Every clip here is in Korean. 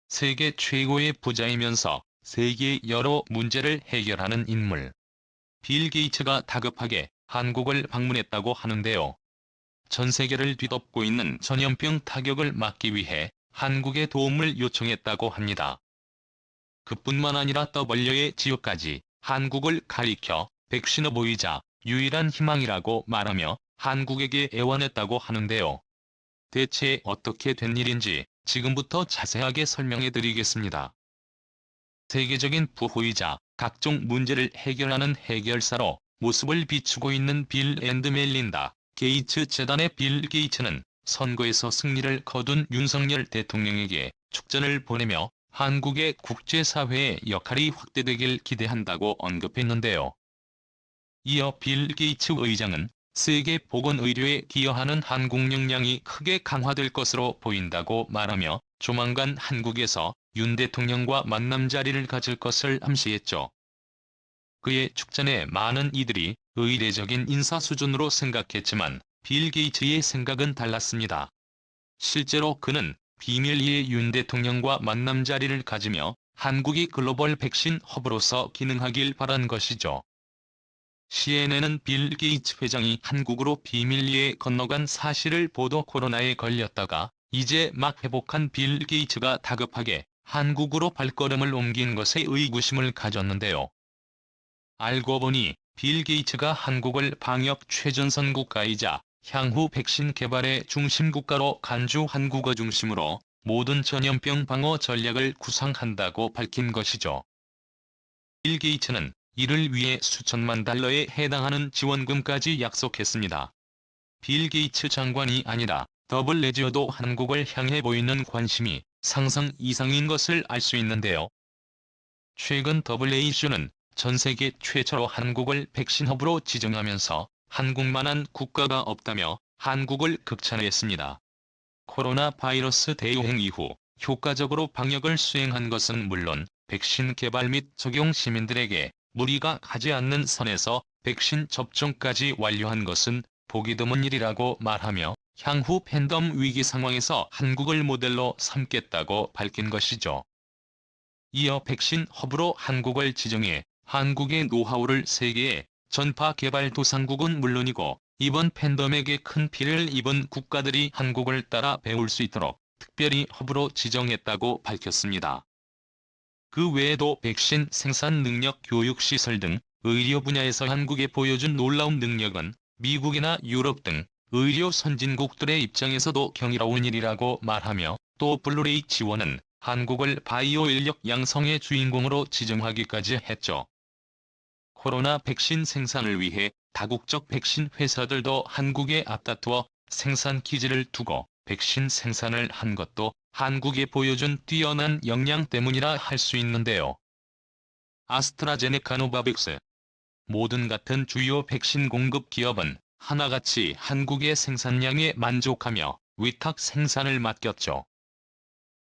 세계 최고의 부자이면서 세계의 여러 문제를 해결하는 인물. 빌 게이츠가 다급하게 한국을 방문했다고 하는데요. 전 세계를 뒤덮고 있는 전염병 타격을 막기 위해 한국에 도움을 요청했다고 합니다. 그뿐만 아니라 WHO까지 한국을 가리켜 백신을 보이자 유일한 희망이라고 말하며 한국에게 애원했다고 하는데요. 대체 어떻게 된 일인지 지금부터 자세하게 설명해 드리겠습니다. 세계적인 부호이자 각종 문제를 해결하는 해결사로 모습을 비추고 있는 빌 앤드 멜린다 게이츠 재단의 빌 게이츠는 선거에서 승리를 거둔 윤석열 대통령에게 축전을 보내며 한국의 국제사회의 역할이 확대되길 기대한다고 언급했는데요. 이어 빌 게이츠 의장은 세계 보건의료에 기여하는 한국 역량이 크게 강화될 것으로 보인다고 말하며 조만간 한국에서 윤 대통령과 만남 자리를 가질 것을 암시했죠. 그의 축전에 많은 이들이 의례적인 인사 수준으로 생각했지만 빌 게이츠의 생각은 달랐습니다. 실제로 그는 비밀리에 윤 대통령과 만남 자리를 가지며 한국이 글로벌 백신 허브로서 기능하길 바란 것이죠. CNN은 빌 게이츠 회장이 한국으로 비밀리에 건너간 사실을 보도 코로나에 걸렸다가 이제 막 회복한 빌 게이츠가 다급하게 한국으로 발걸음을 옮긴 것에 의구심을 가졌는데요. 알고 보니 빌 게이츠가 한국을 방역 최전선 국가이자 향후 백신 개발의 중심 국가로 간주 한국어 중심으로 모든 전염병 방어 전략을 구상한다고 밝힌 것이죠. 빌 게이츠는 이를 위해 수천만 달러에 해당하는 지원금까지 약속했습니다. 빌 게이츠 장관이 아니라 WHO도 한국을 향해 보이는 관심이 상상 이상인 것을 알 수 있는데요. 최근 WHO는 전 세계 최초로 한국을 백신 허브로 지정하면서 한국만한 국가가 없다며 한국을 극찬했습니다. 코로나 바이러스 대유행 이후 효과적으로 방역을 수행한 것은 물론 백신 개발 및 적용 시민들에게 무리가 가지 않는 선에서 백신 접종까지 완료한 것은 보기 드문 일이라고 말하며 향후 팬덤 위기 상황에서 한국을 모델로 삼겠다고 밝힌 것이죠. 이어 백신 허브로 한국을 지정해 한국의 노하우를 세계에 전파 개발 도상국은 물론이고 이번 팬덤에게 큰 피해를 입은 국가들이 한국을 따라 배울 수 있도록 특별히 허브로 지정했다고 밝혔습니다. 그 외에도 백신 생산 능력, 교육시설 등 의료 분야에서 한국에 보여준 놀라운 능력은 미국이나 유럽 등 의료 선진국들의 입장에서도 경이로운 일이라고 말하며 또 블루레이 지원은 한국을 바이오 인력 양성의 주인공으로 지정하기까지 했죠. 코로나 백신 생산을 위해 다국적 백신 회사들도 한국에 앞다투어 생산 기지를 두고 백신 생산을 한 것도 한국에 보여준 뛰어난 역량 때문이라 할 수 있는데요. 아스트라제네카 노바백스 모든 같은 주요 백신 공급 기업은 하나같이 한국의 생산량에 만족하며 위탁 생산을 맡겼죠.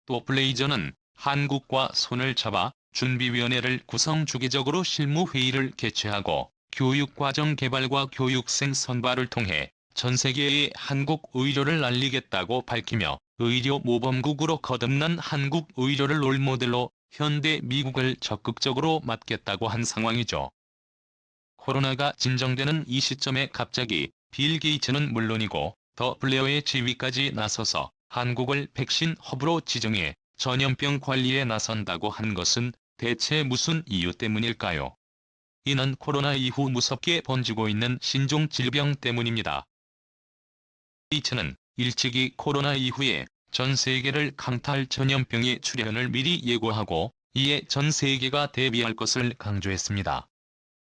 또 블레이저는 한국과 손을 잡아 준비위원회를 구성 주기적으로 실무회의를 개최하고 교육과정 개발과 교육생 선발을 통해 전 세계에 한국 의료를 알리겠다고 밝히며 의료 모범국으로 거듭난 한국 의료를 롤모델로 현대 미국을 적극적으로 맡겠다고 한 상황이죠. 코로나가 진정되는 이 시점에 갑자기 빌 게이츠는 물론이고 더 블레어의 지위까지 나서서 한국을 백신 허브로 지정해 전염병 관리에 나선다고 한 것은 대체 무슨 이유 때문일까요? 이는 코로나 이후 무섭게 번지고 있는 신종 질병 때문입니다. 게이츠는 일찍이 코로나 이후에 전 세계를 강타할 전염병의 출현을 미리 예고하고 이에 전 세계가 대비할 것을 강조했습니다.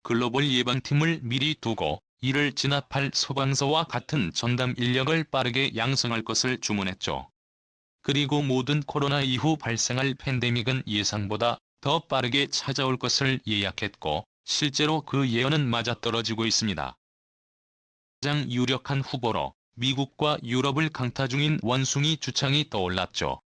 글로벌 예방팀을 미리 두고 이를 진압할 소방서와 같은 전담 인력을 빠르게 양성할 것을 주문했죠. 그리고 모든 코로나 이후 발생할 팬데믹은 예상보다 더 빠르게 찾아올 것을 예약했고 실제로 그 예언은 맞아떨어지고 있습니다. 가장 유력한 후보로 미국과 유럽을 강타 중인 원숭이 주창이 떠올랐죠.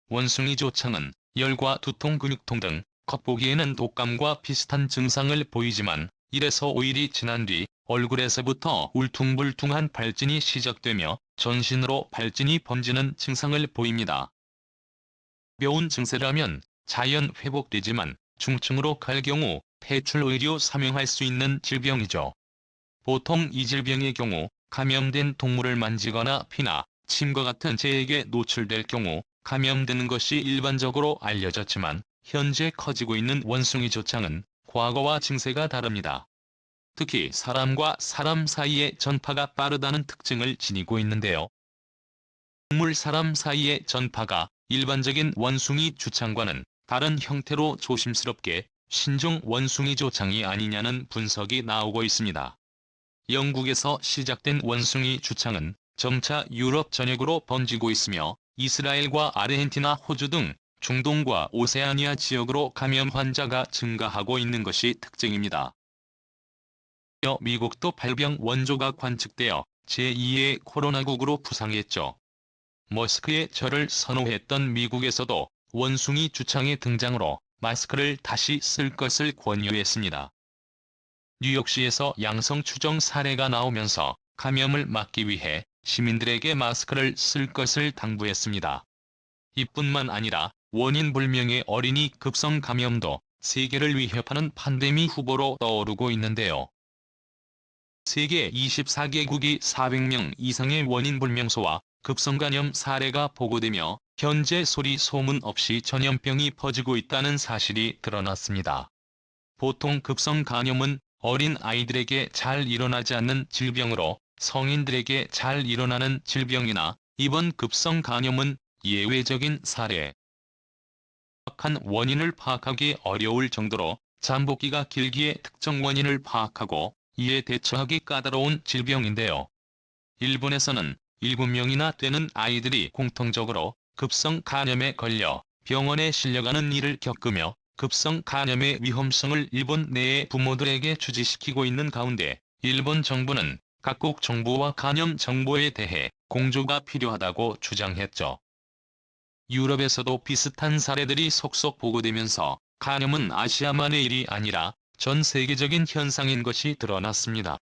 원숭이 조창은 열과 두통, 근육통 등 겉보기에는 독감과 비슷한 증상을 보이지만 1에서 5일이 지난 뒤 얼굴에서부터 울퉁불퉁한 발진이 시작되며 전신으로 발진이 번지는 증상을 보입니다. 가벼운 증세라면 자연 회복되지만 중증으로 갈 경우 폐출 의료 사명할 수 있는 질병이죠. 보통 이 질병의 경우 감염된 동물을 만지거나 피나 침과 같은 재해에 노출될 경우 감염되는 것이 일반적으로 알려졌지만 현재 커지고 있는 원숭이 조창은 과거와 증세가 다릅니다. 특히 사람과 사람 사이의 전파가 빠르다는 특징을 지니고 있는데요. 동물 사람 사이의 전파가 일반적인 원숭이 주창과는 다른 형태로 조심스럽게 신종 원숭이 조창이 아니냐는 분석이 나오고 있습니다. 영국에서 시작된 원숭이 주창은 점차 유럽 전역으로 번지고 있으며 이스라엘과 아르헨티나, 호주 등 중동과 오세아니아 지역으로 감염 환자가 증가하고 있는 것이 특징입니다. 미국도 발병 원조가 관측되어 제2의 코로나국으로 부상했죠. 머스크의 절을 선호했던 미국에서도 원숭이 주창의 등장으로 마스크를 다시 쓸 것을 권유했습니다. 뉴욕시에서 양성 추정 사례가 나오면서 감염을 막기 위해 시민들에게 마스크를 쓸 것을 당부했습니다. 이뿐만 아니라 원인 불명의 어린이 급성 감염도 세계를 위협하는 팬데믹 후보로 떠오르고 있는데요. 세계 24개국이 400명 이상의 원인 불명소와 급성 감염 사례가 보고되며 현재 소리 소문 없이 전염병이 퍼지고 있다는 사실이 드러났습니다. 보통 급성 감염은 어린 아이들에게 잘 일어나지 않는 질병으로 성인들에게 잘 일어나는 질병이나 이번 급성 감염은 예외적인 사례. 정확한 원인을 파악하기 어려울 정도로 잠복기가 길기에 특정 원인을 파악하고 이에 대처하기 까다로운 질병인데요. 일본에서는 7명이나 되는 아이들이 공통적으로 급성 감염에 걸려 병원에 실려가는 일을 겪으며 급성 감염의 위험성을 일본 내의 부모들에게 주지시키고 있는 가운데 일본 정부는 각국 정부와 감염 정보에 대해 공조가 필요하다고 주장했죠. 유럽에서도 비슷한 사례들이 속속 보고되면서 감염은 아시아만의 일이 아니라 전 세계적인 현상인 것이 드러났습니다.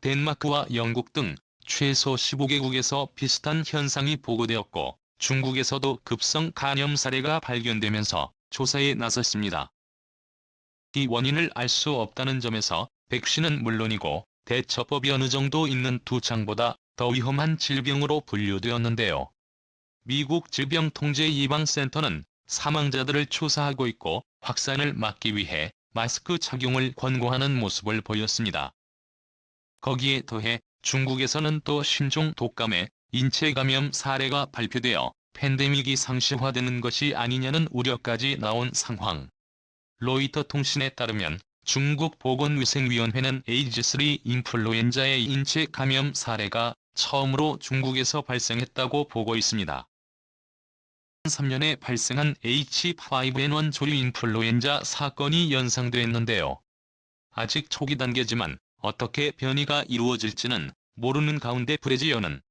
덴마크와 영국 등 최소 15개국에서 비슷한 현상이 보고되었고 중국에서도 급성 감염 사례가 발견되면서 조사에 나섰습니다. 이 원인을 알 수 없다는 점에서 백신은 물론이고 대처법이 어느 정도 있는 두창보다 더 위험한 질병으로 분류되었는데요. 미국 질병통제예방센터는 사망자들을 추사하고 있고 확산을 막기 위해 마스크 착용을 권고하는 모습을 보였습니다. 거기에 더해 중국에서는 또 신종 독감의 인체 감염 사례가 발표되어 팬데믹이 상시화되는 것이 아니냐는 우려까지 나온 상황. 로이터 통신에 따르면 중국 보건위생위원회는 H3 인플루엔자의 인체 감염 사례가 처음으로 중국에서 발생했다고 보고 있습니다. 2003년에 발생한 H5N1 조류 인플루엔자 사건이 연상됐는데요. 아직 초기 단계지만 어떻게 변이가 이루어질지는 모르는 가운데 브레지어는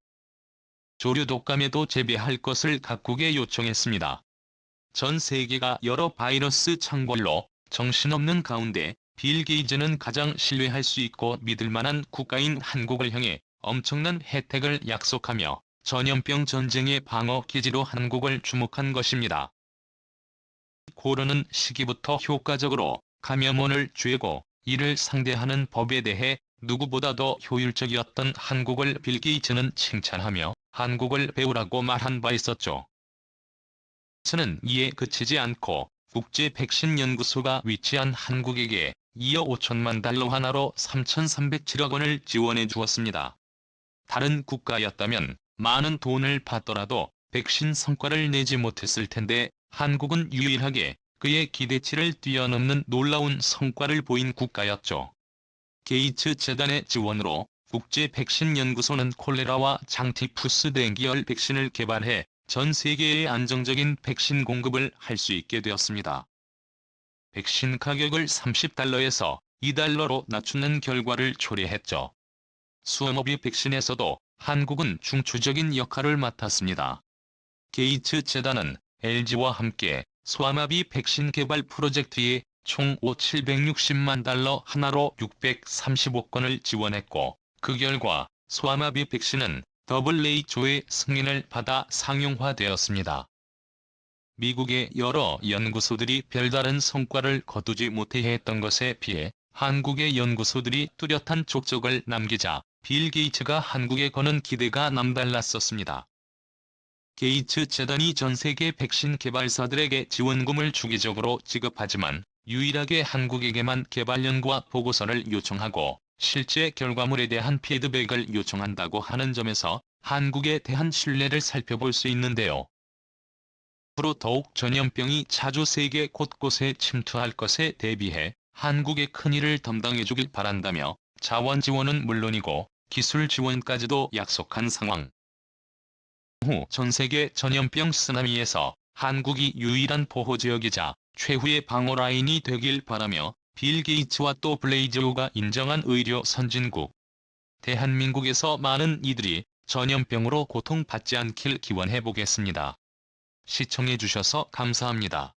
조류 독감에도 재배할 것을 각국에 요청했습니다. 전 세계가 여러 바이러스 창궐로 정신없는 가운데 빌 게이츠는 가장 신뢰할 수 있고 믿을 만한 국가인 한국을 향해 엄청난 혜택을 약속하며 전염병 전쟁의 방어 기지로 한국을 주목한 것입니다. 고르는 시기부터 효과적으로 감염원을 쬐고 이를 상대하는 법에 대해 누구보다도 효율적이었던 한국을 빌 게이츠는 칭찬하며 한국을 배우라고 말한 바 있었죠. 는 이에 그치지 않고 국제 백신 연구소가 위치한 한국에게 2억 5천만 달러 하나로 3,307억 원을 지원해 주었습니다. 다른 국가였다면 많은 돈을 받더라도 백신 성과를 내지 못했을 텐데 한국은 유일하게 그의 기대치를 뛰어넘는 놀라운 성과를 보인 국가였죠. 게이츠 재단의 지원으로 국제 백신 연구소는 콜레라와 장티푸스 댕기열 백신을 개발해 전 세계에 안정적인 백신 공급을 할 수 있게 되었습니다. 백신 가격을 30달러에서 2달러로 낮추는 결과를 초래했죠. 수험업이 백신에서도 한국은 중추적인 역할을 맡았습니다. 게이츠 재단은 LG와 함께 소아마비 백신 개발 프로젝트에 총 760만 달러 하나로 635억 원을 지원했고 그 결과 소아마비 백신은 WHO의 승인을 받아 상용화되었습니다. 미국의 여러 연구소들이 별다른 성과를 거두지 못해 했던 것에 비해 한국의 연구소들이 뚜렷한 족적을 남기자 빌 게이츠가 한국에 거는 기대가 남달랐었습니다. 게이츠 재단이 전 세계 백신 개발사들에게 지원금을 주기적으로 지급하지만 유일하게 한국에게만 개발 연구와 보고서를 요청하고 실제 결과물에 대한 피드백을 요청한다고 하는 점에서 한국에 대한 신뢰를 살펴볼 수 있는데요. 앞으로 더욱 전염병이 자주 세계 곳곳에 침투할 것에 대비해 한국의 큰일을 담당해주길 바란다며 자원 지원은 물론이고 기술 지원까지도 약속한 상황. 후 전 세계 전염병 쓰나미에서 한국이 유일한 보호지역이자 최후의 방어라인이 되길 바라며 빌 게이츠와 또 블레이즈오가 인정한 의료 선진국 대한민국에서 많은 이들이 전염병으로 고통받지 않길 기원해보겠습니다. 시청해주셔서 감사합니다.